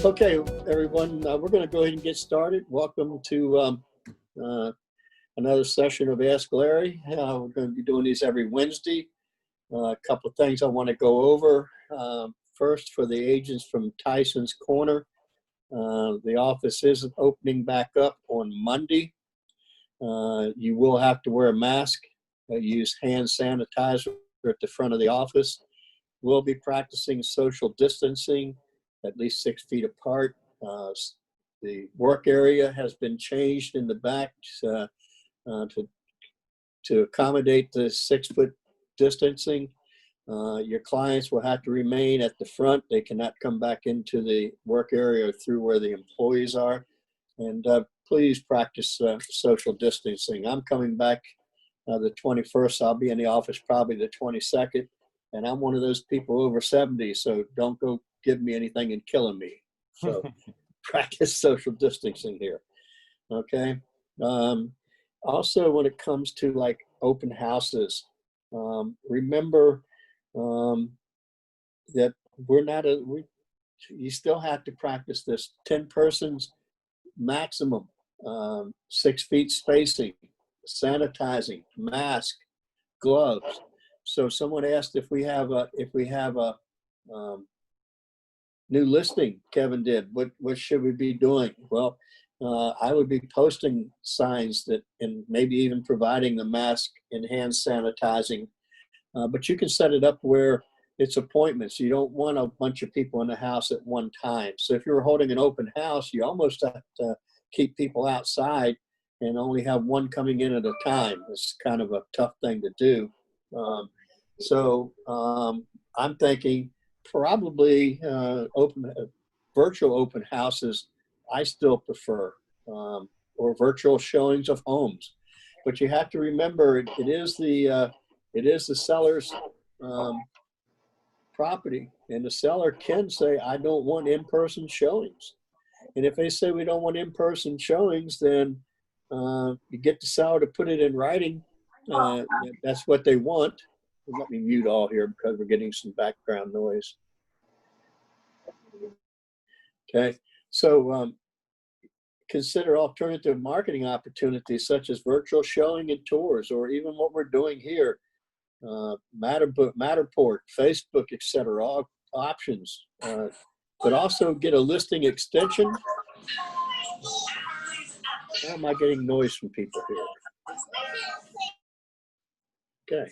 Okay, everyone, we're going to go ahead and get started. Welcome to another session of Ask Larry. We're going to be doing these every Wednesday. A couple of things I want to go over. First, for the agents from Tyson's Corner, the office isn't opening back up on Monday. You will have to wear a mask, use hand sanitizer at the front of the office. We'll be practicing social distancing, at least 6 feet apart. The work area has been changed in the back to accommodate the 6 foot distancing. Your clients will have to remain at the front. They cannot come back into the work area through where the employees are. And please practice social distancing. I'm coming back the 21st. I'll be in the office probably the 22nd. And I'm one of those people over 70, so don't go give me anything and killing me. So practice social distancing here, okay? Also, when it comes to like open houses, remember that you still have to practice this 10 persons maximum, 6 feet spacing, sanitizing, mask, gloves. So someone asked if we have a new listing. Kevin did. What should we be doing? Well, I would be posting signs that, and maybe even providing the mask and hand sanitizing. But you can set it up where it's appointments. You don't want a bunch of people in the house at one time. So if you're holding an open house, you almost have to keep people outside and only have one coming in at a time. It's kind of a tough thing to do. I'm thinking probably virtual open houses I still prefer, or virtual showings of homes. But you have to remember it is the seller's property, and the seller can say, I don't want in-person showings. And if they say we don't want in-person showings, then you get the seller to put it in writing. That's what they want. Let me mute all here because we're getting some background noise. Okay, so consider alternative marketing opportunities such as virtual showing and tours, or even what we're doing here, Matterport, Facebook, etc. All options, but also get a listing extension. Why am I getting noise from people here? Okay.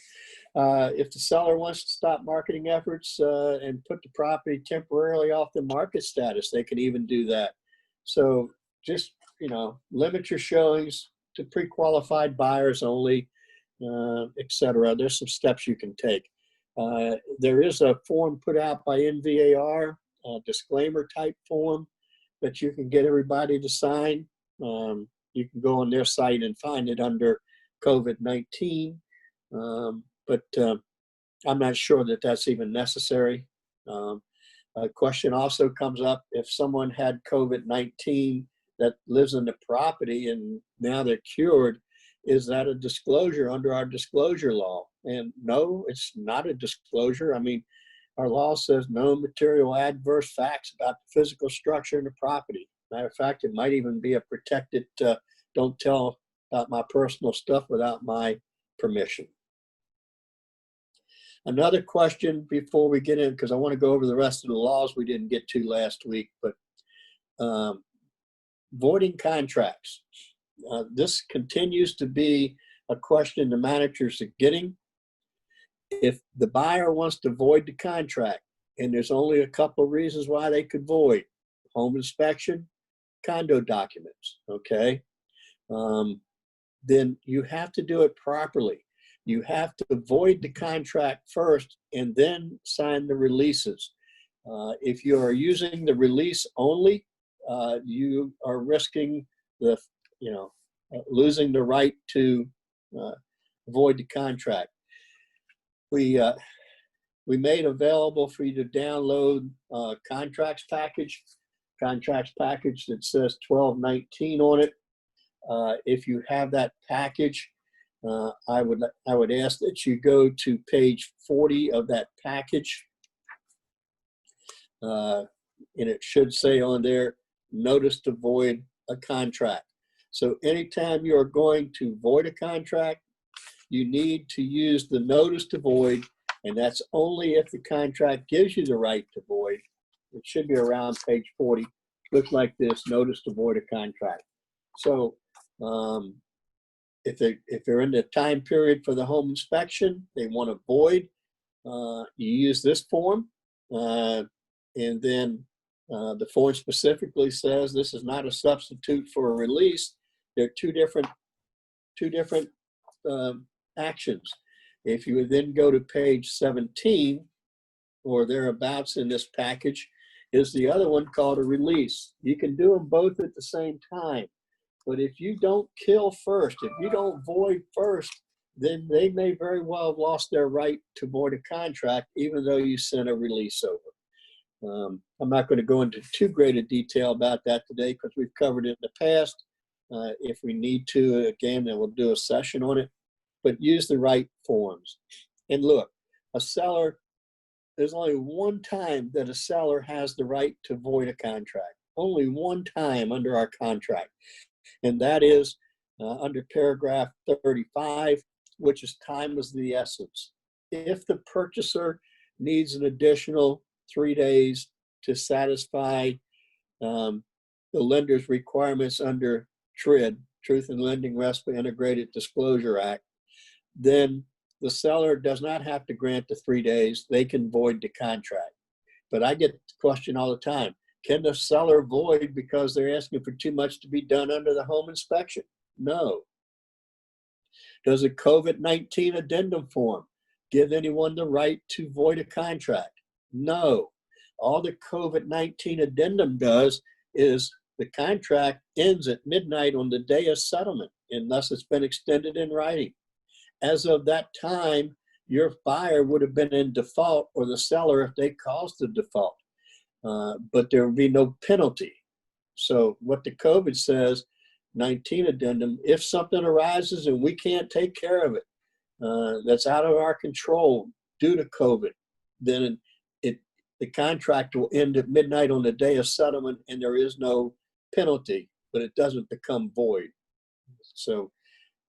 If the seller wants to stop marketing efforts and put the property temporarily off the market status, they can even do that. So just, limit your showings to pre-qualified buyers only, etc. There's some steps you can take. There is a form put out by NVAR, a disclaimer type form that you can get everybody to sign. You can go on their site and find it under COVID-19. But I'm not sure that that's even necessary. A question also comes up, if someone had COVID-19 that lives in the property and now they're cured, is that a disclosure under our disclosure law? And no, it's not a disclosure. I mean, our law says no material adverse facts about the physical structure of the property. Matter of fact, it might even be a protected, don't tell about my personal stuff without my permission. Another question before we get in, because I want to go over the rest of the laws we didn't get to last week, but voiding contracts. This continues to be a question the managers are getting. If the buyer wants to void the contract, and there's only a couple of reasons why they could void: home inspection, condo documents, okay? Then you have to do it properly. You have to void the contract first and then sign the releases. If you are using the release only, you are risking losing the right to void the contract. We we made available for you to download contracts package that says 1219 on it. If you have that package, I would ask that you go to page 40 of that package, and it should say on there, notice to void a contract. So anytime you are going to void a contract, you need to use the notice to void, and that's only if the contract gives you the right to void. It should be around page 40. Looks like this, notice to void a contract. So if they're in the time period for the home inspection, they want to void, you use this form, and then the form specifically says this is not a substitute for a release. They're two different actions. If you would then go to page 17 or thereabouts in this package, is the other one called a release. You can do them both at the same time. But if you don't kill first, if you don't void first, then they may very well have lost their right to void a contract, even though you sent a release over. I'm not going to go into too great a detail about that today because we've covered it in the past. If we need to, again, then we'll do a session on it. But use the right forms. And look, a seller, there's only one time that a seller has the right to void a contract. Only one time under our contract. And that is under paragraph 35, which is time is the essence. If the purchaser needs an additional 3 days to satisfy the lender's requirements under TRID, Truth in Lending RESPA Integrated Disclosure Act, then the seller does not have to grant the 3 days. They can void the contract. But I get the question all the time, can the seller void because they're asking for too much to be done under the home inspection? No. Does a COVID-19 addendum form give anyone the right to void a contract? No. All the COVID-19 addendum does is the contract ends at midnight on the day of settlement, unless it's been extended in writing. As of that time, your buyer would have been in default, or the seller if they caused the default. But there would be no penalty. So what the COVID says, 19 addendum, if something arises and we can't take care of it, that's out of our control due to COVID, then the contract will end at midnight on the day of settlement and there is no penalty, but it doesn't become void. So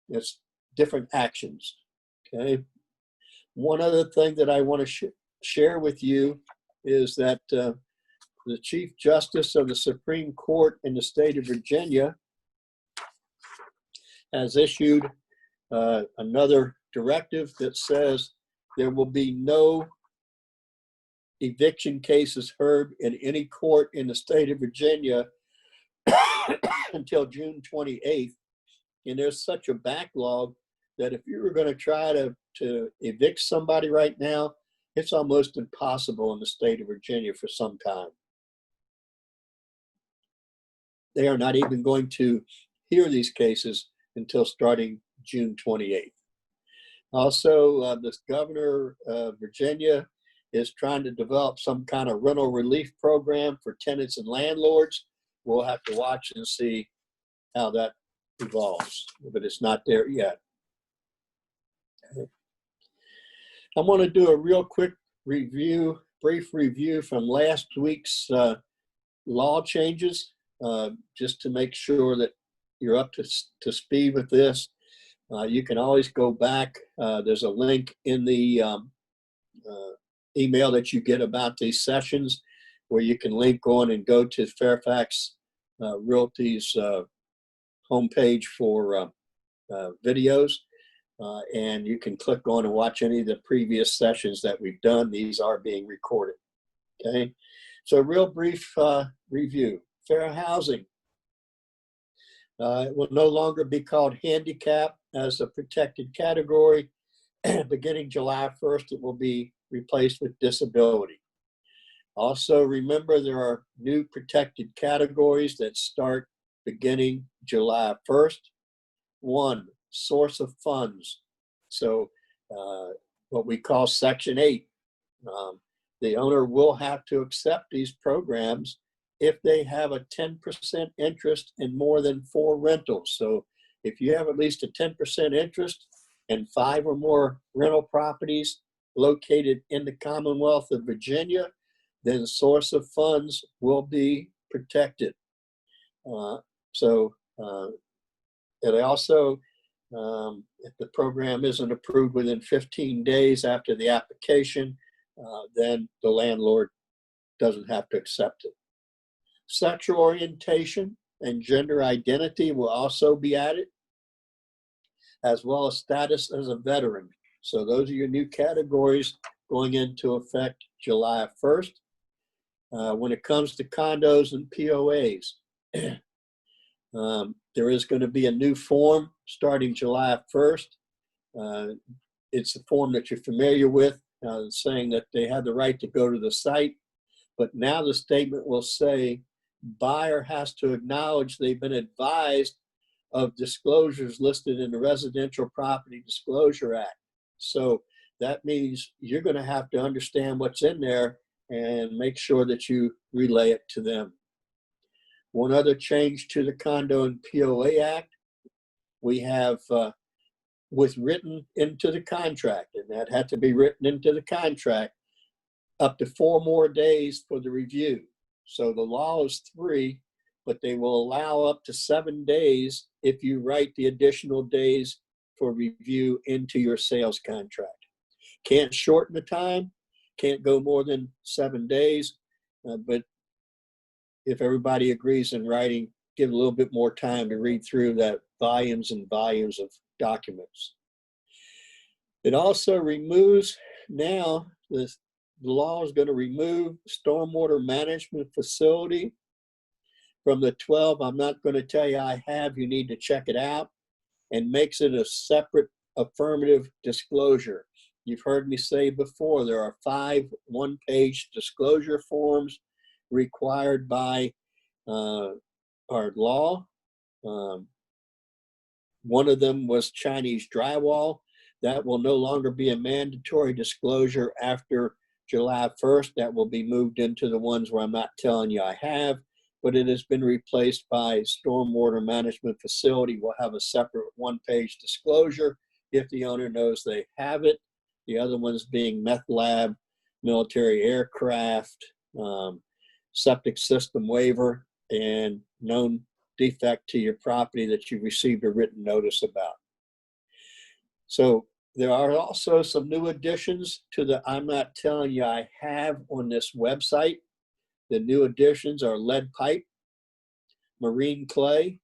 it's different actions, okay? One other thing that I want to share with you is that the Chief Justice of the Supreme Court in the state of Virginia has issued another directive that says there will be no eviction cases heard in any court in the state of Virginia until June 28th. And there's such a backlog that if you were going to try to evict somebody right now, it's almost impossible in the state of Virginia for some time. They are not even going to hear these cases until starting June 28th. Also, this governor of Virginia is trying to develop some kind of rental relief program for tenants and landlords. We'll have to watch and see how that evolves, but it's not there yet. Okay. I want to do a real quick review, brief review from last week's law changes, just to make sure that you're up to speed with this. You can always go back. There's a link in the email that you get about these sessions where you can link on and go to Fairfax Realty's homepage for videos. And you can click on and watch any of the previous sessions that we've done. These are being recorded, okay? So real brief review. Fair housing. It will no longer be called handicap as a protected category. Beginning July 1st, it will be replaced with disability. Also, remember there are new protected categories that start beginning July 1st. One, source of funds. So what we call Section 8 The owner will have to accept these programs if they have a 10% interest in more than 4 rentals. So if you have at least a 10% interest in 5 or more rental properties located in the Commonwealth of Virginia, then the source of funds will be protected. It also, if the program isn't approved within 15 days after the application, then the landlord doesn't have to accept it. Sexual orientation and gender identity will also be added, as well as status as a veteran. So those are your new categories going into effect July 1st. When it comes to condos and POAs, there is going to be a new form starting July 1st. It's a form that you're familiar with, saying that they have the right to go to the site. But now the statement will say, buyer has to acknowledge they've been advised of disclosures listed in the Residential Property Disclosure Act. So that means you're going to have to understand what's in there and make sure that you relay it to them. One other change to the Condo and POA Act, we have written into the contract, and that had to be written into the contract, up to 4 more days for the review. So the law is 3, but they will allow up to 7 days if you write the additional days for review into your sales contract. Can't shorten the time, can't go more than 7 days, but if everybody agrees in writing, give a little bit more time to read through that volumes and volumes of documents. It also removes, now the law is going to remove stormwater management facility from the 12. I'm not going to tell you I have, you need to check it out, and makes it a separate affirmative disclosure. You've heard me say before, there are 5 one-page disclosure forms required by our law. One of them was Chinese drywall. That will no longer be a mandatory disclosure after July 1st. That will be moved into the ones where I'm not telling you I have, but it has been replaced by stormwater management facility. Will have a separate one-page disclosure if the owner knows they have it. The other ones being meth lab, military aircraft, septic system waiver, and known defect to your property that you received a written notice about. So there are also some new additions to the I'm not telling you I have on this website. The new additions are lead pipe, marine clay,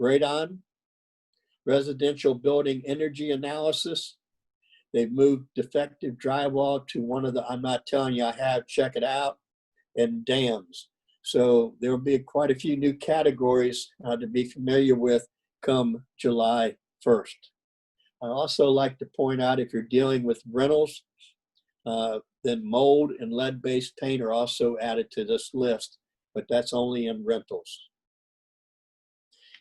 radon, residential building energy analysis. They've moved defective drywall to one of the I'm not telling you I have, check it out, and dams. So there will be quite a few new categories to be familiar with come July 1st. I also like to point out, if you're dealing with rentals, then mold and lead-based paint are also added to this list, but that's only in rentals.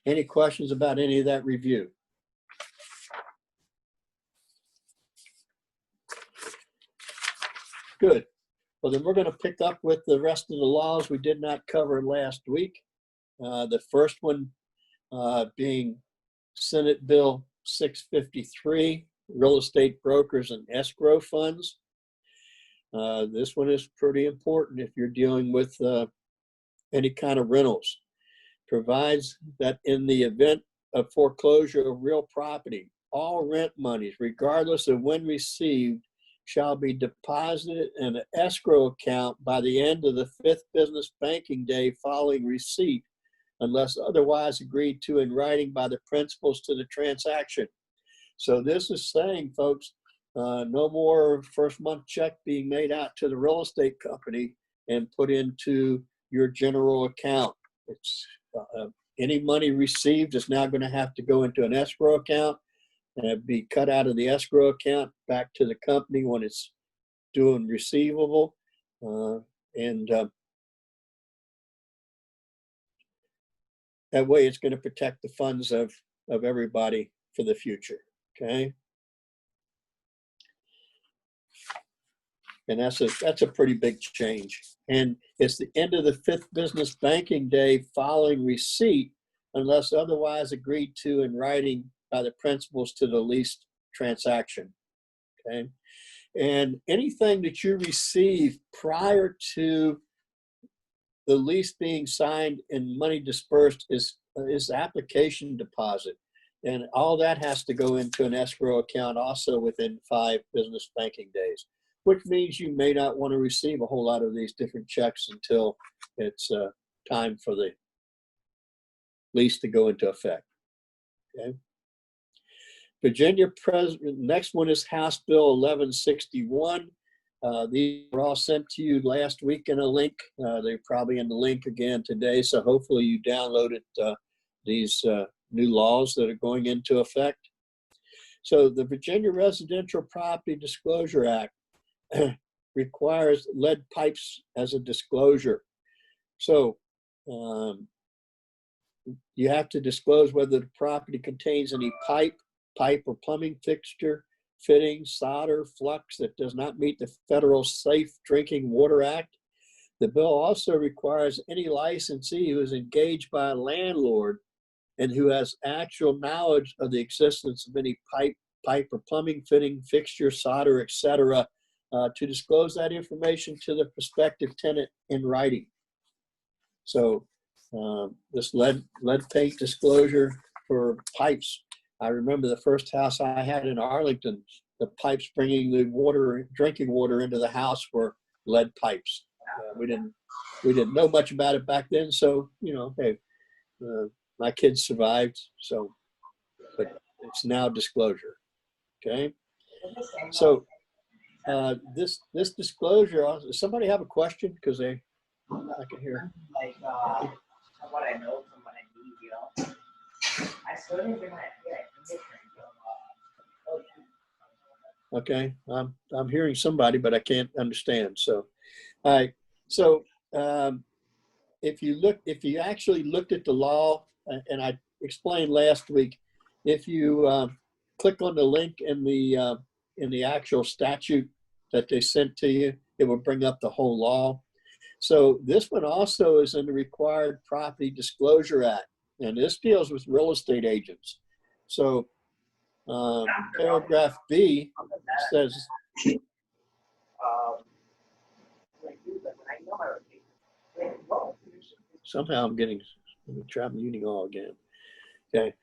Any questions about any of that review? Good. Well, then we're going to pick up with the rest of the laws we did not cover last week. The first one being Senate Bill 653, real estate brokers and escrow funds. This one is pretty important if you're dealing with any kind of rentals. Provides that in the event of foreclosure of real property, all rent monies, regardless of when received, shall be deposited in an escrow account by the end of the 5th business banking day following receipt, unless otherwise agreed to in writing by the principals to the transaction. So this is saying, folks, no more first month check being made out to the real estate company and put into your general account. It's any money received is now going to have to go into an escrow account and be cut out of the escrow account back to the company when it's due and receivable. That way it's going to protect the funds of everybody for the future, okay? And that's a pretty big change. And it's the end of the 5th business banking day following receipt, unless otherwise agreed to in writing by the principals to the lease transaction. Okay. And anything that you receive prior to the lease being signed and money dispersed is application deposit. And all that has to go into an escrow account also within 5 business banking days, which means you may not want to receive a whole lot of these different checks until it's time for the lease to go into effect. Okay. Virginia President, next one is House Bill 1161. These were all sent to you last week in a link. They're probably in the link again today, so hopefully you downloaded these new laws that are going into effect. So the Virginia Residential Property Disclosure Act requires lead pipes as a disclosure. So you have to disclose whether the property contains any pipe or plumbing fixture, fitting, solder, flux that does not meet the Federal Safe Drinking Water Act. The bill also requires any licensee who is engaged by a landlord and who has actual knowledge of the existence of any pipe or plumbing, fitting, fixture, solder, etc., to disclose that information to the prospective tenant in writing. So this lead paint disclosure for pipes. I remember the first house I had in Arlington, the pipes bringing the water, drinking water into the house were lead pipes. We didn't know much about it back then, so hey, my kids survived. So, but it's now disclosure. Okay, so this disclosure. Does somebody have a question? Because I can hear. Like what I know from what I do, I still didn't bring my Okay, I'm hearing somebody, but I can't understand. So, all right. So, if you actually looked at the law, and I explained last week, if you click on the link in the actual statute that they sent to you, it will bring up the whole law. So this one also is in the Required Property Disclosure Act, and this deals with real estate agents. So paragraph B says, somehow I'm getting, I'm muting all again. Okay.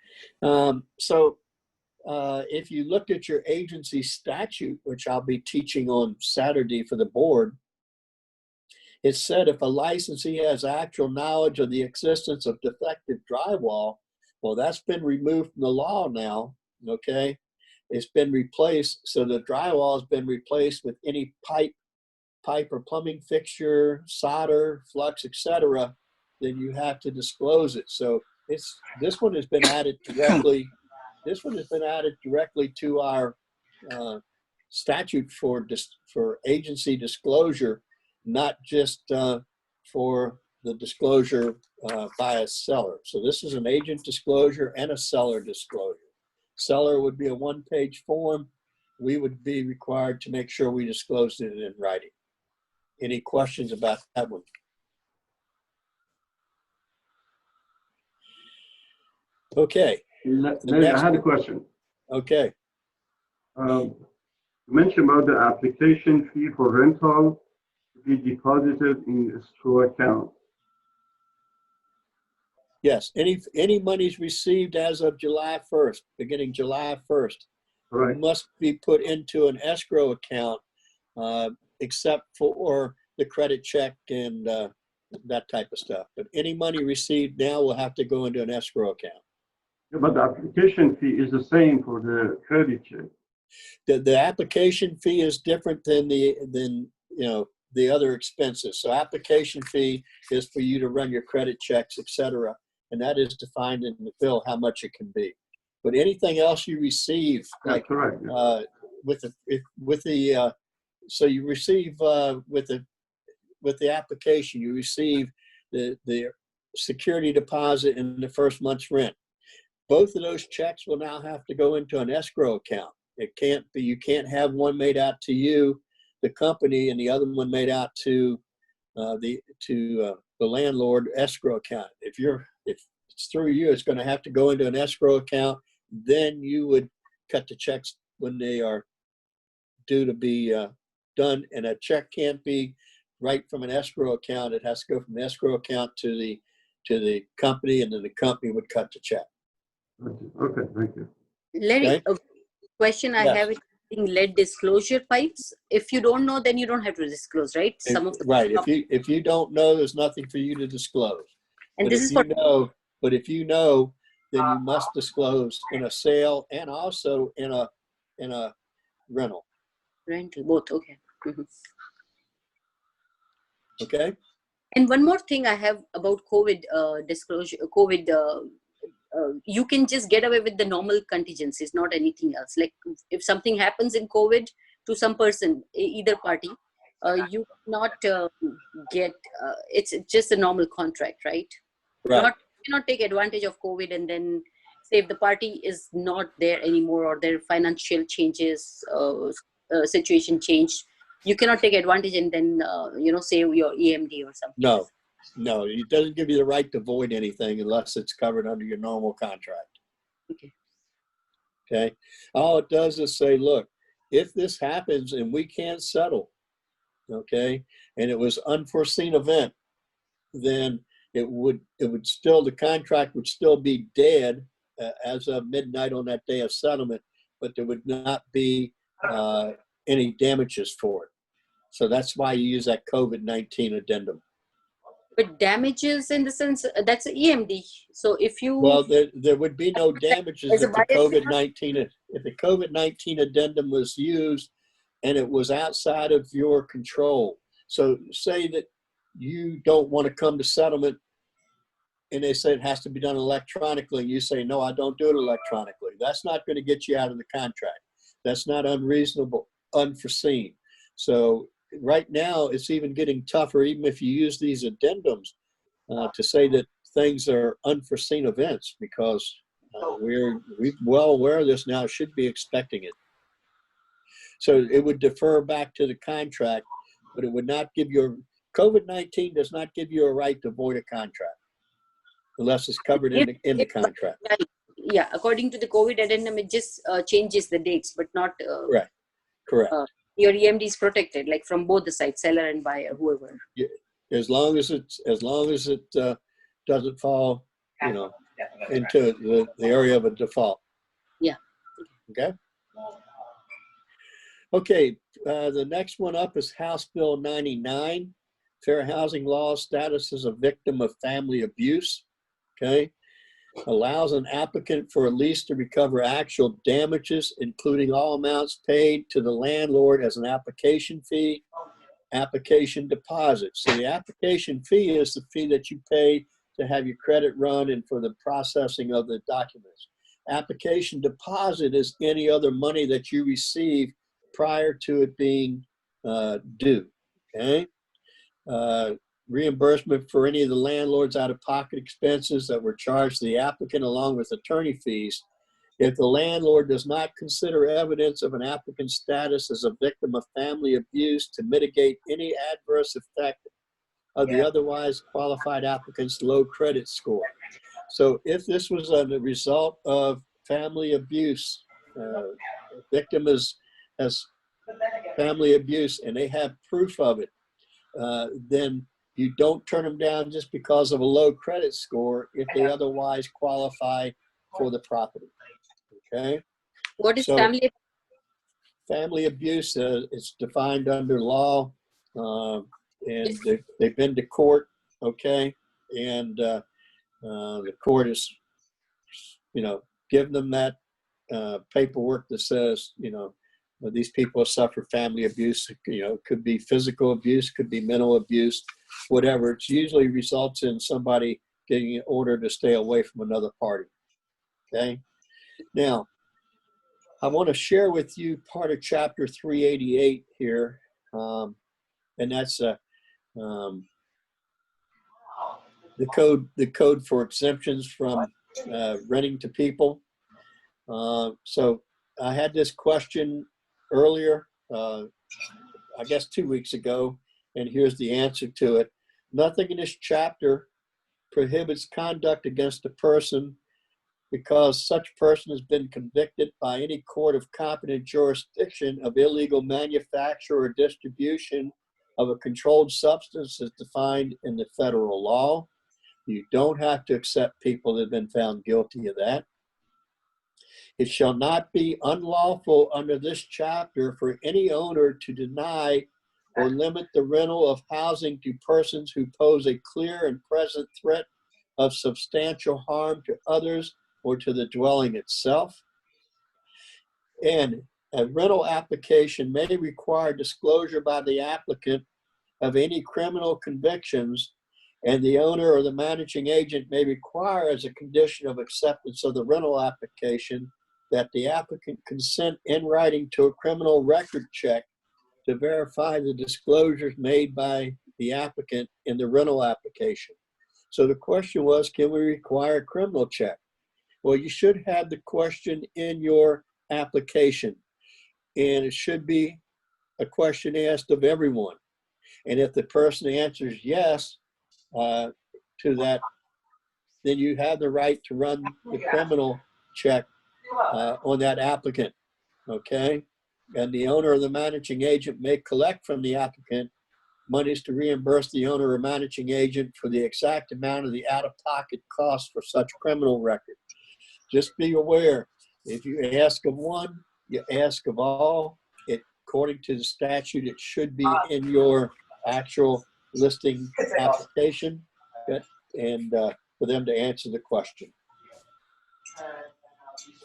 So if you looked at your agency statute, which I'll be teaching on Saturday for the board, it said if a licensee has actual knowledge of the existence of defective drywall, well, that's been removed from the law now, okay? It's been replaced, so the drywall has been replaced with any pipe or plumbing fixture, solder, flux, etc., then you have to disclose it. So this one has been added directly. This one has been added directly to our statute for agency disclosure, not just for the disclosure by a seller. So this is an agent disclosure and a seller disclosure. Seller would be a one-page form. We would be required to make sure we disclosed it in writing. Any questions about that one? Okay. I had a question. Okay. You mentioned about the application fee for rental to be deposited in escrow account. Yes, any monies received as of July 1st, beginning July 1st, Right. must be put into an escrow account, except for the credit check and that type of stuff. But any money received now will have to go into an escrow account. Yeah, but the application fee is the same for the credit check. The application fee is different than the other expenses. So application fee is for you to run your credit checks, etc., and that is defined in the bill how much it can be. But anything else you receive, like correct. So you receive with the application, you receive the security deposit and the first month's rent. Both of those checks will now have to go into an escrow account. It can't be, you can't have one made out to you the company, and the other one made out to the landlord escrow account. If it's through you, it's going to have to go into an escrow account. Then you would cut the checks when they are due to be done. And a check can't be right from an escrow account. It has to go from the escrow account to the company, and then the company would cut the check. Okay, thank you. Larry, Okay. a question I Yes. have is lead disclosure pipes. If you don't know, then you don't have to disclose, right? Some of the Right. If you don't know, there's nothing for you to disclose. and But this if is you for know, then you must disclose in a sale and also in a rental. rental, both. Okay. Mhm. Okay. And one more thing I have about COVID disclosure, COVID, you can just get away with the normal contingencies, not anything else. Like if something happens in COVID to some person, either party, you not get, it's just a normal contract, right? Right. You cannot take advantage of COVID and then say if the party is not there anymore or their financial changes, situation changed, you cannot take advantage and then, say your EMD or something. No, it doesn't give you the right to void anything unless it's covered under your normal contract. Okay. Okay. All it does is say, look, if this happens and we can't settle, okay, and it was unforeseen event, then it would still, the contract would still be dead as of midnight on that day of settlement, but there would not be any damages for it. So that's why you use that COVID-19 addendum. But damages in the sense that's an EMD. So if you Well, there would be no damages As a if the buyer- COVID-19 addendum was used and it was outside of your control. So say that you don't want to come to settlement and they say it has to be done electronically. And you say, no, I don't do it electronically. That's not going to get you out of the contract. That's not unreasonable, unforeseen. So right now it's even getting tougher, even if you use these addendums to say that things are unforeseen events, because we're well aware of this now, should be expecting it. So it would defer back to the contract, but it would not give you, COVID-19 does not give you a right to void a contract unless it's covered in the contract. Yeah, according to the COVID addendum, it just changes the dates, but not Correct. Your EMD is protected, like from both the sides, seller and buyer, whoever. As long as it doesn't fall, into the area of a default. Yeah. Okay. Okay. The next one up is House Bill 99, Fair Housing Law, Status as a Victim of Family Abuse. Okay. Allows an applicant for a lease to recover actual damages, including all amounts paid to the landlord as an application fee, application deposit. So the application fee is the fee that you pay to have your credit run and for the processing of the documents. Application deposit is any other money that you receive prior to it being due. Okay. Reimbursement for any of the landlord's out-of-pocket expenses that were charged to the applicant along with attorney fees. If the landlord does not consider evidence of an applicant's status as a victim of family abuse to mitigate any adverse effect of the otherwise qualified applicant's low credit score. So if this was a result of family abuse, victim has family abuse and they have proof of it, then you don't turn them down just because of a low credit score if they otherwise qualify for the property. Okay. What is So, family? Family abuse is defined under law, and they've been to court. Okay, and the court is, giving them that paperwork that says, these people suffer family abuse. It could be physical abuse, could be mental abuse, whatever. It usually results in somebody getting an order to stay away from another party. Okay. Now, I want to share with you part of Chapter 388 here, and that's the code for exemptions from renting to people. So I had this question earlier. I guess 2 weeks ago, and here's the answer to it. Nothing in this chapter prohibits conduct against a person because such person has been convicted by any court of competent jurisdiction of illegal manufacture or distribution of a controlled substance as defined in the federal law. You don't have to accept people that have been found guilty of that. It shall not be unlawful under this chapter for any owner to deny or limit the rental of housing to persons who pose a clear and present threat of substantial harm to others or to the dwelling itself. And a rental application may require disclosure by the applicant of any criminal convictions, and the owner or the managing agent may require as a condition of acceptance of the rental application that the applicant consent in writing to a criminal record check to verify the disclosures made by the applicant in the rental application. So the question was, can we require a criminal check? Well, you should have the question in your application, and it should be a question asked of everyone. And if the person answers yes to that, then you have the right to run the criminal check on that applicant, okay? And the owner or the managing agent may collect from the applicant monies to reimburse the owner or managing agent for the exact amount of the out-of-pocket costs for such criminal record. Just be aware, if you ask of one, you ask of all. According to the statute, it should be in your actual listing application, and for them to answer the question.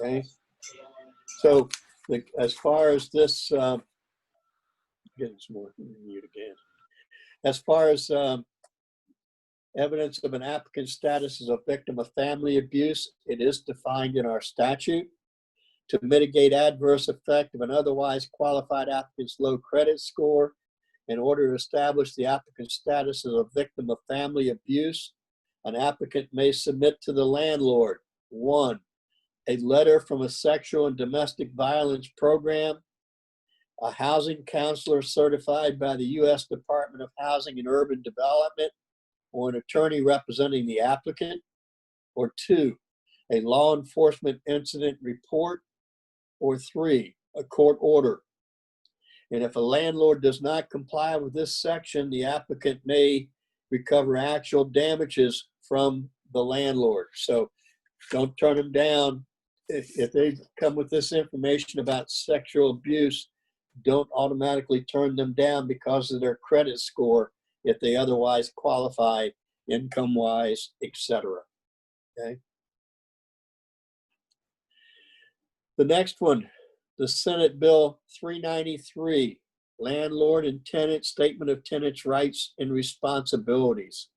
Okay, so as far as this, getting some more mute again. As far as evidence of an applicant's status as a victim of family abuse, it is defined in our statute. To mitigate adverse effect of an otherwise qualified applicant's low credit score, in order to establish the applicant's status as a victim of family abuse, an applicant may submit to the landlord, 1, a letter from a sexual and domestic violence program, a housing counselor certified by the U.S. Department of Housing and Urban Development, or an attorney representing the applicant, or 2, a law enforcement incident report, or 3, a court order. And if a landlord does not comply with this section, the applicant may recover actual damages from the landlord. So don't turn them down. If they come with this information about sexual abuse, don't automatically turn them down because of their credit score if they otherwise qualify income-wise, etc. Okay. The next one, the Senate Bill 393, Landlord and Tenant Statement of Tenants' Rights and Responsibilities.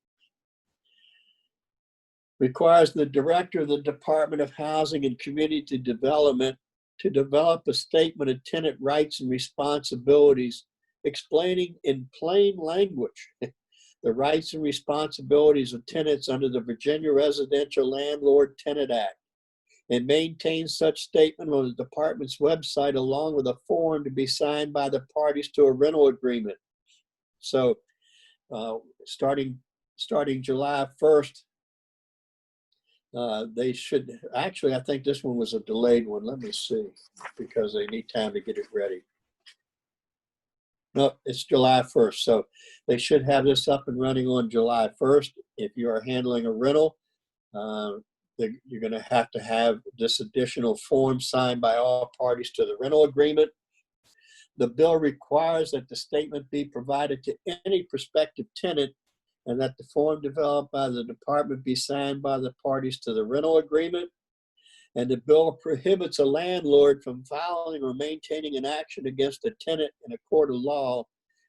Requires the Director of the Department of Housing and Community Development to develop a statement of tenant rights and responsibilities explaining in plain language the rights and responsibilities of tenants under the Virginia Residential Landlord Tenant Act, and maintain such statement on the department's website along with a form to be signed by the parties to a rental agreement. So starting July 1st, they should, actually, I think this one was a delayed one. Let me see, because they need time to get it ready. No, it's July 1st. So they should have this up and running on July 1st. If you are handling a rental, you're going to have this additional form signed by all parties to the rental agreement. The bill requires that the statement be provided to any prospective tenant and that the form developed by the department be signed by the parties to the rental agreement. And the bill prohibits a landlord from filing or maintaining an action against a tenant in a court of law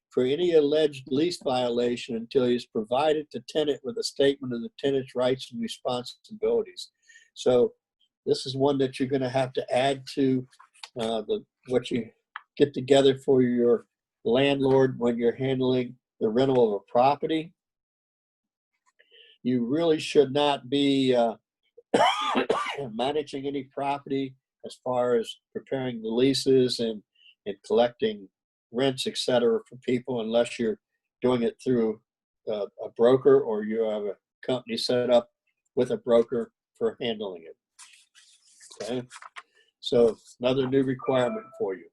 for any alleged lease violation until he's provided the tenant with a statement of the tenant's rights and responsibilities. So this is one that you're going to have to add to what you get together for your landlord when you're handling the rental of a property. You really should not be managing any property as far as preparing the leases and collecting rents, et cetera, for people unless you're doing it through a broker or you have a company set up with a broker for handling it. Okay, so another new requirement for you.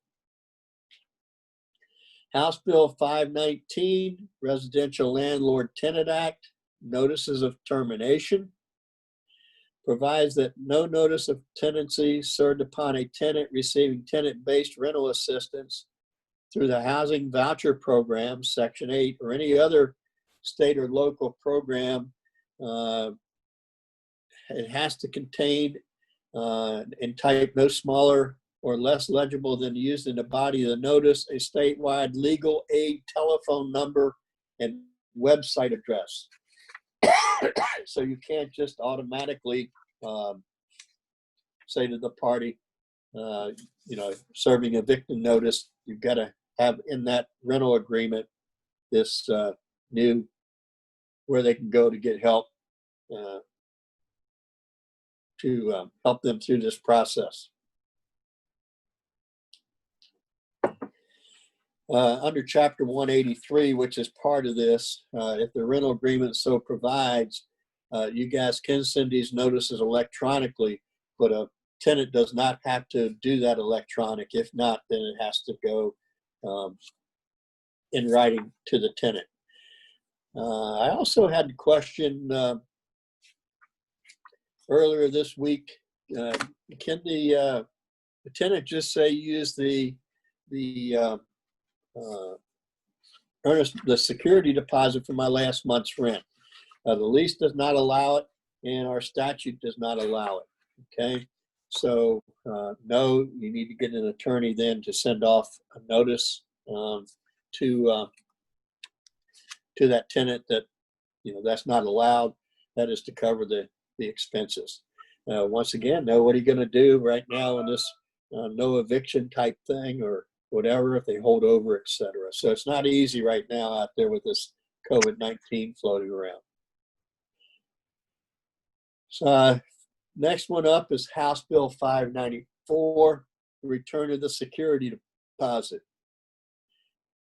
House Bill 519, Residential Landlord Tenant Act, notices of termination, provides that no notice of tenancy served upon a tenant receiving tenant-based rental assistance through the Housing Voucher Program, Section 8, or any other state or local program, it has to contain in type no smaller or less legible than used in the body of the notice, a statewide legal aid telephone number and website address. So you can't just automatically say to the party, serving a victim notice. You've got to have in that rental agreement this new where they can go to get help to help them through this process. Under Chapter 183, which is part of this, if the rental agreement so provides, you guys can send these notices electronically, but a tenant does not have to do that electronic. If not, then it has to go in writing to the tenant. I also had a question earlier this week. Can the tenant just say use the security deposit for my last month's rent? The lease does not allow it, and our statute does not allow it. Okay, so no, you need to get an attorney then to send off a notice to that tenant that that's not allowed. That is to cover the expenses. Once again, know what are you going to do right now in this no eviction type thing or whatever if they hold over, etc. So it's not easy right now out there with this COVID-19 floating around. So next one up is House Bill 594, return of the security deposit.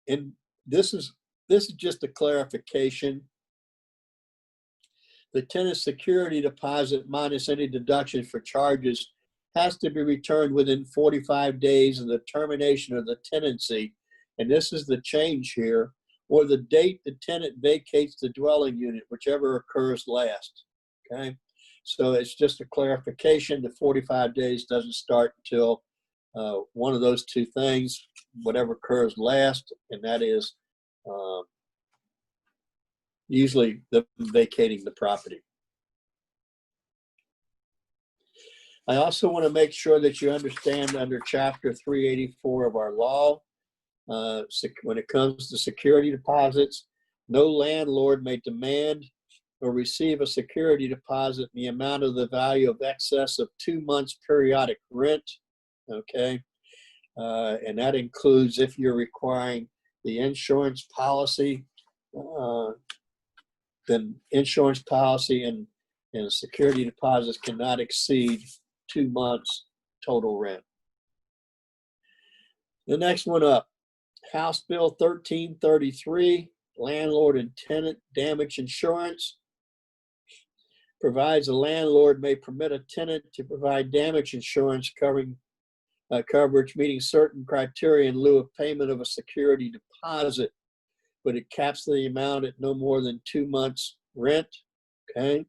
And this is just a clarification. The tenant security deposit minus any deduction for charges has to be returned within 45 days of the termination of the tenancy. And this is the change here, or the date the tenant vacates the dwelling unit, whichever occurs last. Okay, so it's just a clarification. The 45 days doesn't start until one of those two things, whatever occurs last, and that is usually the vacating the property. I also want to make sure that you understand under Chapter 384 of our law, when it comes to security deposits, no landlord may demand or receive a security deposit in the amount of the value of excess of 2 months periodic rent. Okay, and that includes if you're requiring the insurance policy, then insurance policy and security deposits cannot exceed 2 months total rent. The next one up, House Bill 1333, landlord and tenant damage insurance, provides a landlord may permit a tenant to provide damage insurance covering coverage meeting certain criteria in lieu of payment of a security deposit, but it caps the amount at no more than 2 months rent. Okay.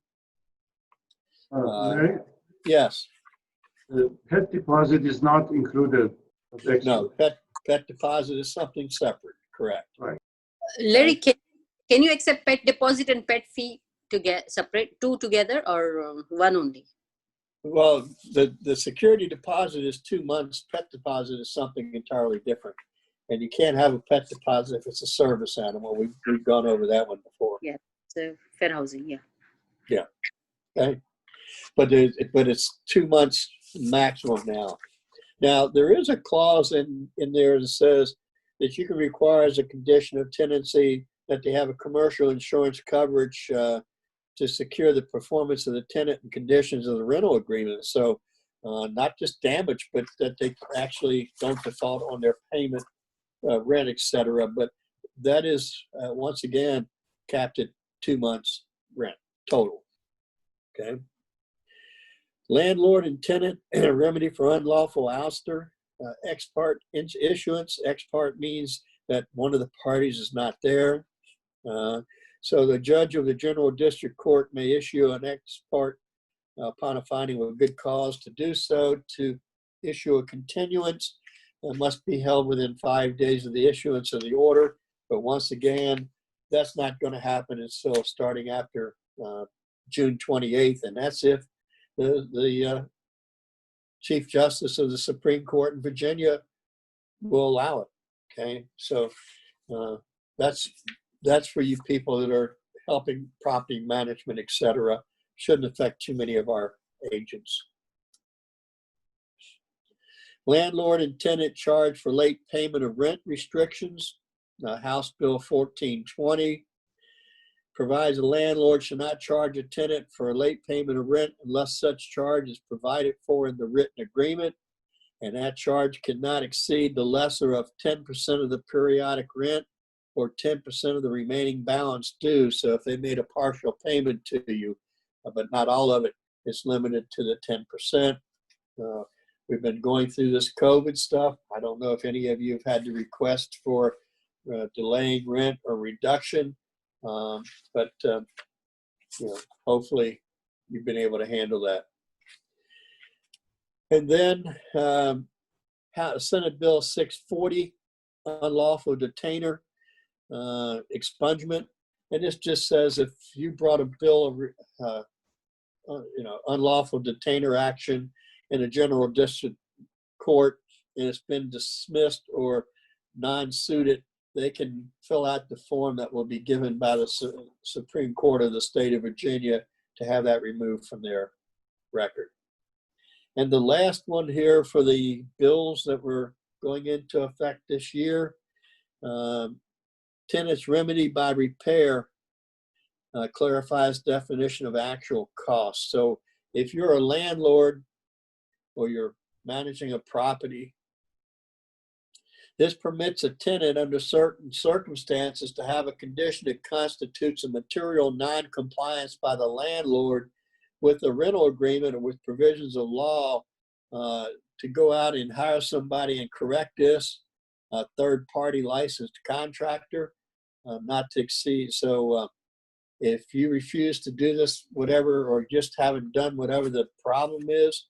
Larry, Yes. the pet deposit is not included. No, pet deposit is something separate. Correct. Larry, can you accept pet deposit and pet fee separate, two together, or one only? Well, the security deposit is 2 months. Pet deposit is something entirely different. And you can't have a pet deposit if it's a service animal. We've gone over that one before. Yeah, so fair housing, yeah. Yeah. Okay. But it's 2 months maximum now. Now, there is a clause in there that says that you can require as a condition of tenancy that they have a commercial insurance coverage to secure the performance of the tenant and conditions of the rental agreement. So not just damage, but that they actually don't default on their payment rent, etc. But that is, once again, capped at 2 months rent total. Okay. Landlord and tenant remedy for unlawful ouster, ex parte issuance. Ex parte means that one of the parties is not there. So the judge of the General District Court may issue an ex parte upon a finding with good cause to do so. To issue a continuance, it must be held within 5 days of the issuance of the order. But once again, that's not going to happen until starting after June 28th, and that's if the Chief Justice of the Supreme Court in Virginia will allow it. Okay, so that's for you people that are helping property management, etc. Shouldn't affect too many of our agents. Landlord and tenant charge for late payment of rent restrictions. House Bill 1420 provides a landlord shall not charge a tenant for a late payment of rent unless such charge is provided for in the written agreement, and that charge cannot exceed the lesser of 10% of the periodic rent or 10% of the remaining balance due. So if they made a partial payment to you, but not all of it, it's limited to the 10%. We've been going through this COVID stuff. I don't know if any of you have had to request for delaying rent or reduction, but hopefully you've been able to handle that. And then Senate Bill 640, unlawful detainer expungement, and this just says if you brought a bill of unlawful detainer action in a general district court and it's been dismissed or non-suited, they can fill out the form that will be given by the Supreme Court of the state of Virginia to have that removed from their record. And the last one here for the bills that were going into effect this year, tenant's remedy by repair clarifies definition of actual cost. So if you're a landlord or you're managing a property, this permits a tenant under certain circumstances to have a condition that constitutes a material non-compliance by the landlord with the rental agreement or with provisions of law to go out and hire somebody and correct this, a third-party licensed contractor, not to exceed. So if you refuse to do this, whatever, or just haven't done whatever the problem is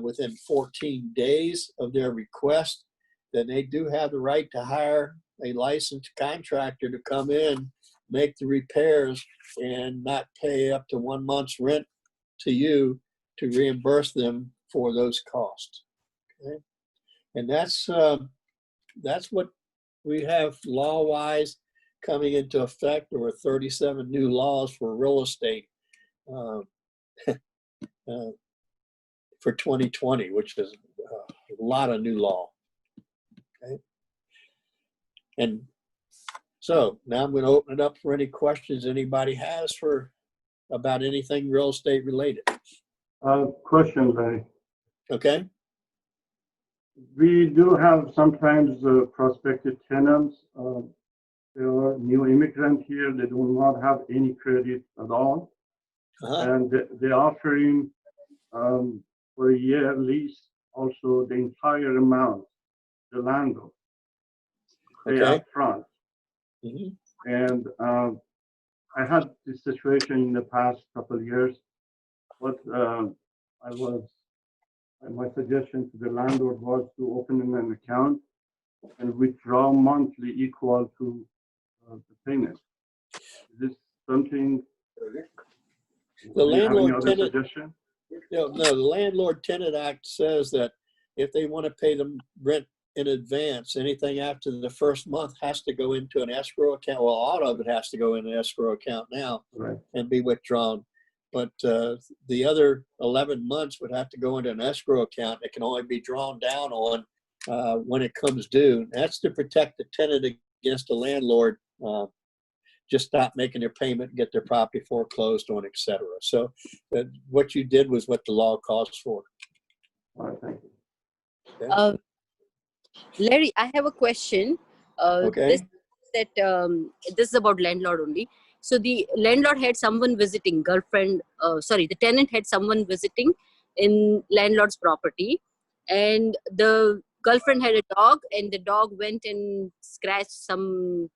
within 14 days of their request, then they do have the right to hire a licensed contractor to come in, make the repairs, and not pay up to 1 month's rent to you to reimburse them for those costs. Okay? And that's what we have law-wise coming into effect. There were 37 new laws for real estate for 2020, which is a lot of new law. Okay. And so now I'm going to open it up for any questions anybody has about anything real estate related. Question, Larry. Okay. We do have sometimes prospective tenants. There are new immigrants here. They do not have any credit at all. And they're offering for a year lease also the entire amount, the landlord, pay up front. And I had this situation in the past couple of years. What my suggestion to the landlord was to open an account and withdraw monthly equal to the payment. Is this something? The landlord tenant. No, the Landlord Tenant Act says that if they want to pay the rent in advance, anything after the first month has to go into an escrow account. Well, all of it has to go in an escrow account now, right, and be withdrawn. But the other 11 months would have to go into an escrow account. It can only be drawn down on when it comes due. That's to protect the tenant against the landlord just stop making their payment, get their property foreclosed on, etc. So what you did was what the law calls for. All right, thank you. Larry, I have a question. Okay. This is about landlord only. So the landlord had someone visiting, the tenant had someone visiting in landlord's property, and the girlfriend had a dog, and the dog went and scratched some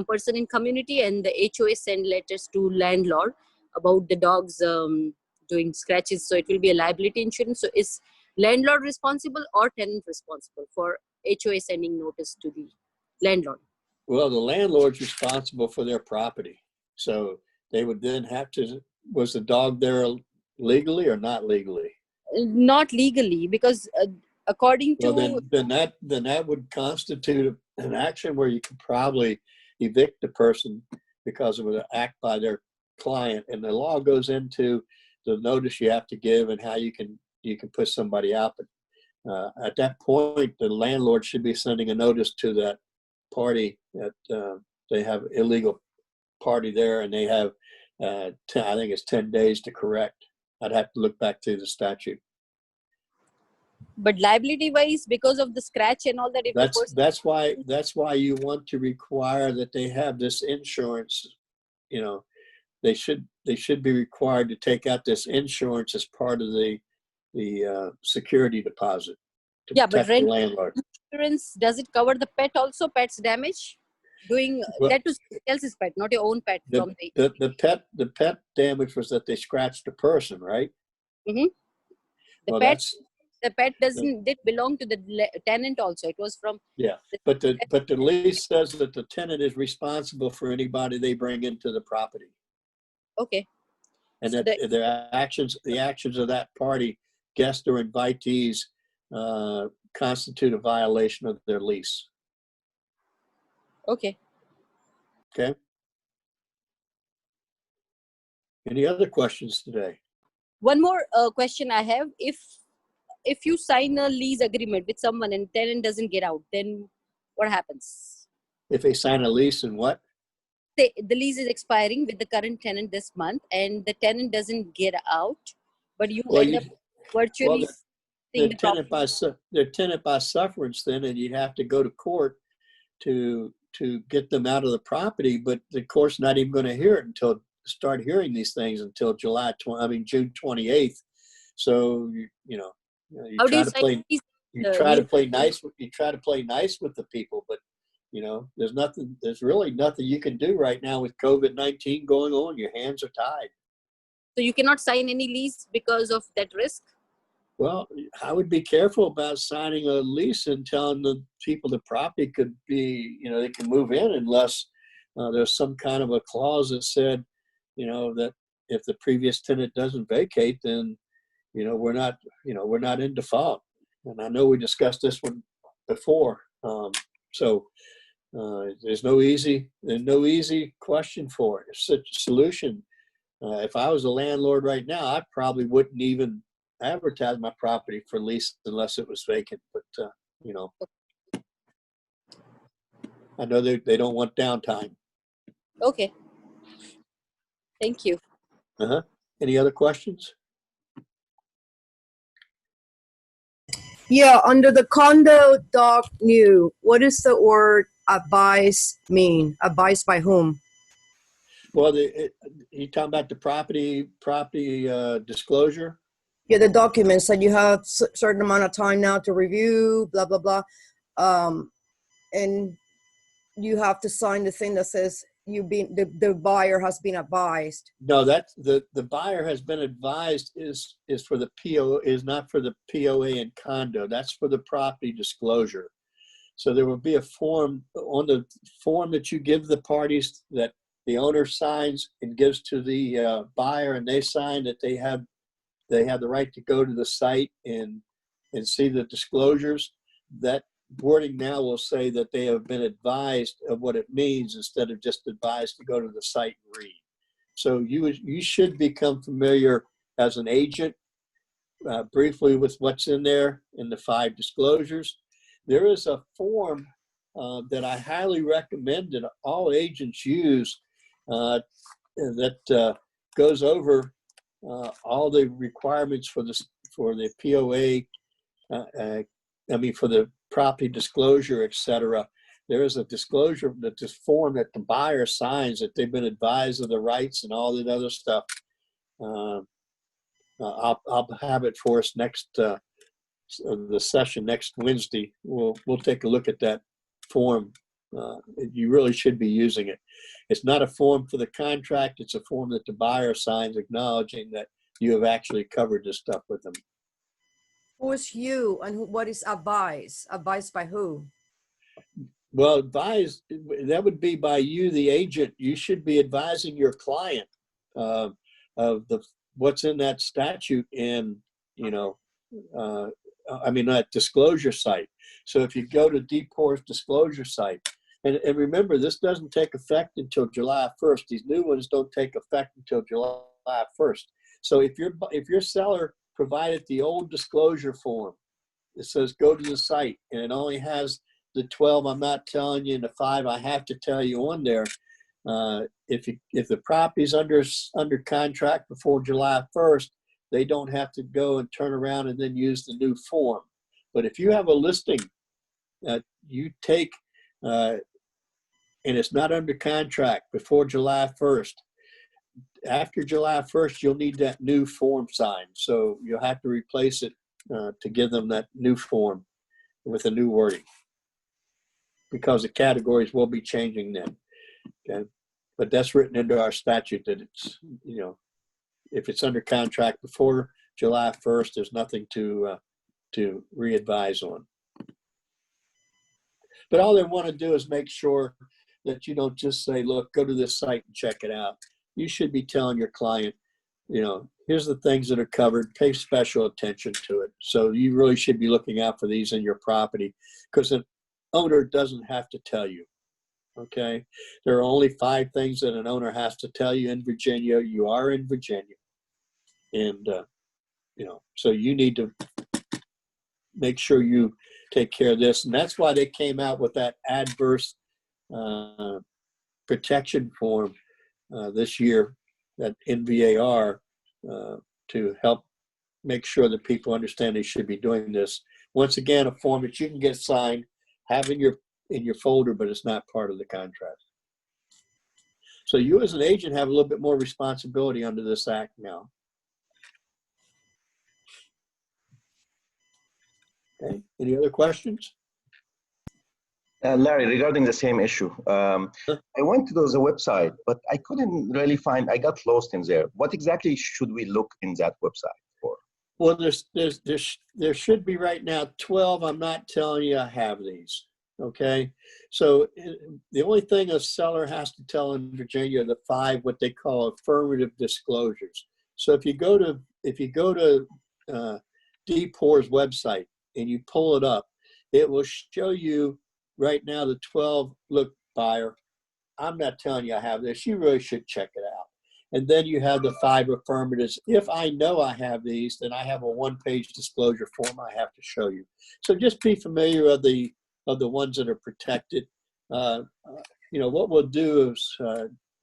person in community, and the HOA sent letters to landlord about the dogs doing scratches. So it will be a liability insurance. So is landlord responsible or tenant responsible for HOA sending notice to the landlord? Well, the landlord's responsible for their property. So they would then have to, was the dog there legally or not legally? Not legally, because according to Well, then that would constitute an action where you could probably evict the person because of an act by their client. And the law goes into the notice you have to give and how you can put somebody out. But at that point, the landlord should be sending a notice to that party that they have illegal party there, and they have I think it's 10 days to correct. I'd have to look back to the statute. But liability wise, because of the scratch and all that, if That's why you want to require that they have this insurance. You know, they should be required to take out this insurance as part of the security deposit to yeah, but protect the rent landlord. insurance, does it cover the pet also, pet's damage? Doing Well, that to somebody else's pet, not your own pet. From The pet damage was that they scratched the person, right? the Well, pet. that's The pet did belong to the tenant also. It was from yeah. But the lease says that the tenant is responsible for anybody they bring into the property, okay. and So that the actions of that party, guests or invitees, constitute a violation of their lease. okay. Okay. Any other questions today? One more question I have: if you sign a lease agreement with someone and tenant doesn't get out, then what happens? If they sign a lease and what? The lease is expiring with the current tenant this month, and the tenant doesn't get out, but you Well, end up virtually they're seeing the property. they're tenant by sufferance then, and you'd have to go to court to get them out of the property. But the court's not even going to hear it until start hearing these things until June 28th. So you How do try you to sign play lease? you The try to new play nice with the people, but there's really nothing you can do right now with COVID-19 going on. Your hands are tied. So you cannot sign any lease because of that risk. Well, I would be careful about signing a lease and telling the people the property could be, they can move in unless there's some kind of a clause that said, that if the previous tenant doesn't vacate, then, we're not in default. And I know we discussed this one before. So there's no easy question for it. It's such a solution. If I was a landlord right now, I probably wouldn't even advertise my property for lease unless it was vacant. But I know they don't want downtime. Okay. Thank you. Any other questions? Yeah, under the condo doc new, what does the word advise mean? Advised by whom? Well, you talking about the property disclosure? Yeah, the documents that you have certain amount of time now to review, blah, blah, blah. And you have to sign the thing that says the buyer has been advised. No, that's the buyer has been advised is for the PO, is not for the POA and condo. That's for the property disclosure. So there will be a form on the form that you give the parties that the owner signs and gives to the buyer, and they sign that they have the right to go to the site and see the disclosures. That wording now will say that they have been advised of what it means instead of just advised to go to the site and read. So you should become familiar as an agent briefly with what's in there in the 5 disclosures. There is a form that I highly recommend that all agents use that goes over all the requirements for the POA, for the property disclosure, etc. there is a disclosure, that this form that the buyer signs that they've been advised of the rights and all that other stuff. I'll have it for us next, the session next Wednesday. We'll take a look at that form. You really should be using it. It's not a form for the contract. It's a form that the buyer signs acknowledging that you have actually covered this stuff with them. Who is you and what is advice? Advice by who? Well, advised, that would be by you, the agent. You should be advising your client of what's in that statute and, that disclosure site. So if you go to DPOR's disclosure site, and remember, this doesn't take effect until July 1st. These new ones don't take effect until July 1st. So if your seller provided the old disclosure form, it says go to the site, and it only has the 12 I'm not telling you and the 5 I have to tell you on there. If the property's under contract before July 1st, they don't have to go and turn around and then use the new form. But if you have a listing that you take and it's not under contract before July 1st, after July 1st, you'll need that new form signed. So you'll have to replace it to give them that new form with a new wording, because the categories will be changing then. Okay. But that's written into our statute that it's, if it's under contract before July 1st, there's nothing to re-advise on. But all they want to do is make sure that you don't just say, look, go to this site and check it out. You should be telling your client, here's the things that are covered, pay special attention to it. So you really should be looking out for these in your property, because an owner doesn't have to tell you. Okay. There are only 5 things that an owner has to tell you in Virginia. You are in Virginia. And, so you need to make sure you take care of this. And that's why they came out with that adverse protection form this year, that NVAR, to help make sure that people understand they should be doing this. Once again, a form that you can get signed, have in your folder, but it's not part of the contract. So you as an agent have a little bit more responsibility under this act now. Okay, any other questions? Larry, regarding the same issue, I went to the website, but I couldn't really find, I got lost in there. What exactly should we look in that website for? Well, there should be right now 12. I'm not telling you I have these. Okay. So the only thing a seller has to tell in Virginia are the 5, what they call affirmative disclosures. So if you go to DPOR's website and you pull it up, it will show you right now the 12, look, buyer, I'm not telling you I have this. You really should check it out. And then you have the 5 affirmatives. If I know I have these, then I have a 1-page disclosure form I have to show you. So just be familiar of the ones that are protected. What we'll do is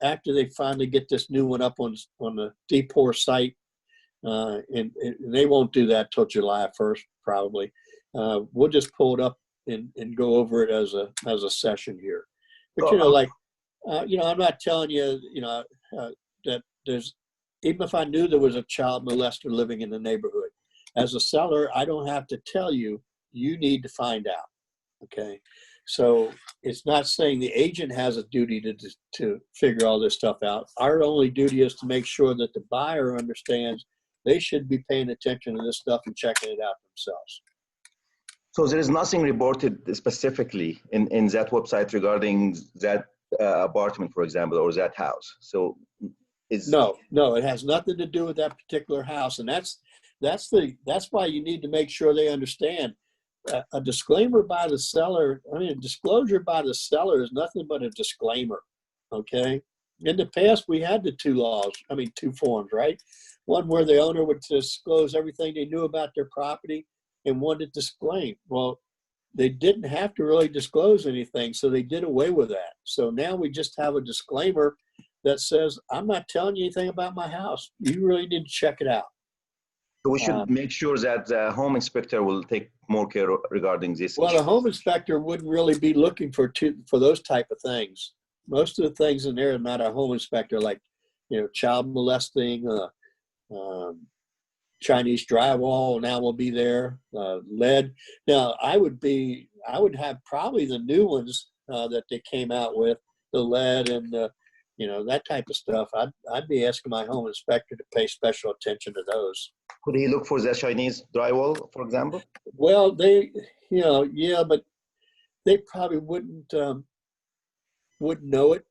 after they finally get this new one up on the DPOR site, and they won't do that till July 1st probably. We'll just pull it up and go over it as a session here. But I'm not telling you that there's, even if I knew there was a child molester living in the neighborhood, as a seller, I don't have to tell you. You need to find out. Okay, so it's not saying the agent has a duty to figure all this stuff out. Our only duty is to make sure that the buyer understands they should be paying attention to this stuff and checking it out themselves. So there is nothing reported specifically in that website regarding that apartment, for example, or that house. So no, it has nothing to do with that particular house, and that's why you need to make sure they understand. A disclaimer by the seller, a disclosure by the seller is nothing but a disclaimer, okay? In the past, we had the 2 forms, right? One where the owner would disclose everything they knew about their property, and one to disclaim. Well, they didn't have to really disclose anything, so they did away with that. So now we just have a disclaimer that says, I'm not telling you anything about my house. You really need to check it out. So we should make sure that the home inspector will take more care regarding this Well, issue. the home inspector wouldn't really be looking for those type of things. Most of the things in there are not a home inspector, like, child molesting, Chinese drywall now will be there, lead. Now, I would have probably the new ones that they came out with, the lead and that type of stuff. I'd be asking my home inspector to pay special attention to those. Could he look for the Chinese drywall, for example? Well, yeah, but they probably wouldn't know it.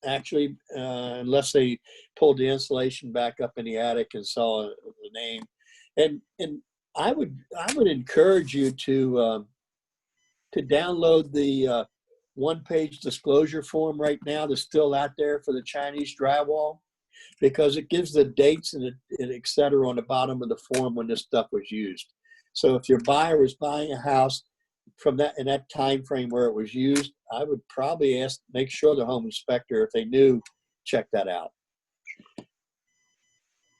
Actually, unless they pulled the insulation back up in the attic and saw the name. And I would encourage you to download the one-page disclosure form right now that's still out there for the Chinese drywall, because it gives the dates and et cetera on the bottom of the form when this stuff was used. So if your buyer was buying a house from in that time frame where it was used, I would probably make sure the home inspector, if they knew, check that out.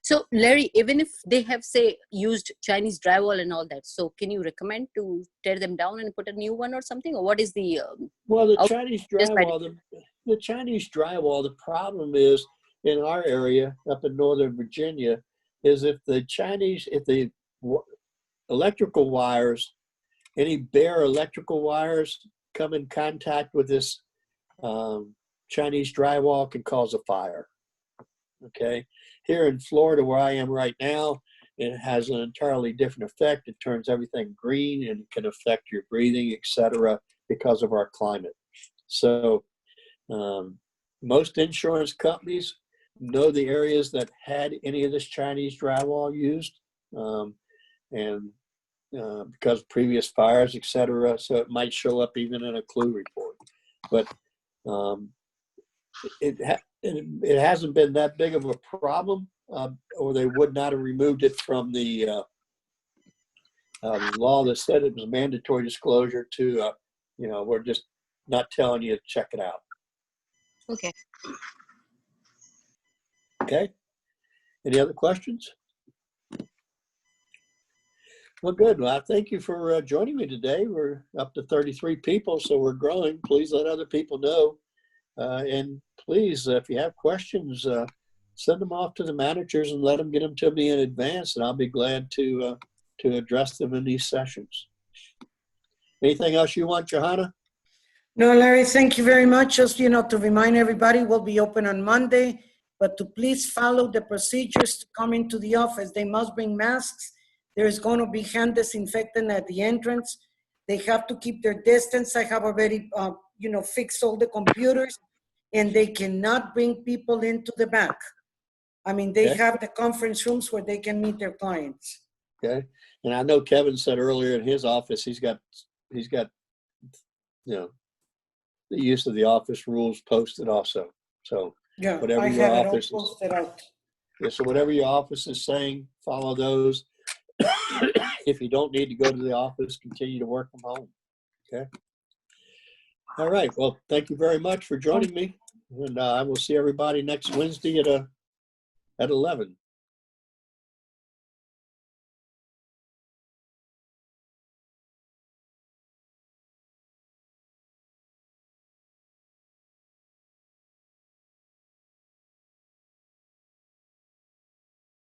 So Larry, even if they have, say, used Chinese drywall and all that, so can you recommend to tear them down and put a new one or something? Or what is the well, the Chinese drywall, the Chinese drywall, the problem is in our area up in Northern Virginia is if the electrical wires, any bare electrical wires come in contact with this Chinese drywall, can cause a fire. Okay. Here in Florida, where I am right now, it has an entirely different effect. It turns everything green and can affect your breathing, etc., because of our climate. So most insurance companies know the areas that had any of this Chinese drywall used, and because of previous fires, etc. So it might show up even in a clue report. But it hasn't been that big of a problem, or they would not have removed it from the law that said it was mandatory disclosure to, we're just not telling you to check it out. okay? Okay. Any other questions? Well, good. Well, thank you for joining me today. We're up to 33 people, so we're growing. Please let other people know. And please, if you have questions, send them off to the managers and let them get them to me in advance, and I'll be glad to address them in these sessions. Anything else you want, Johanna? No, Larry, thank you very much. Just, to remind everybody, we'll be open on Monday, but to please follow the procedures to come into the office. They must bring masks. There's going to be hand disinfectant at the entrance. They have to keep their distance. I have already, fixed all the computers, and they cannot bring people into the back. I mean, they Okay. have the conference rooms where they can meet their clients. Okay. And I know Kevin said earlier in his office, he's got, the use of the office rules posted also. So Yeah, whatever I your have it all office is, posted out. so whatever your office is saying, follow those. If you don't need to go to the office, continue to work from home. Okay. All right. Well, thank you very much for joining me. And I will see everybody next Wednesday at 11.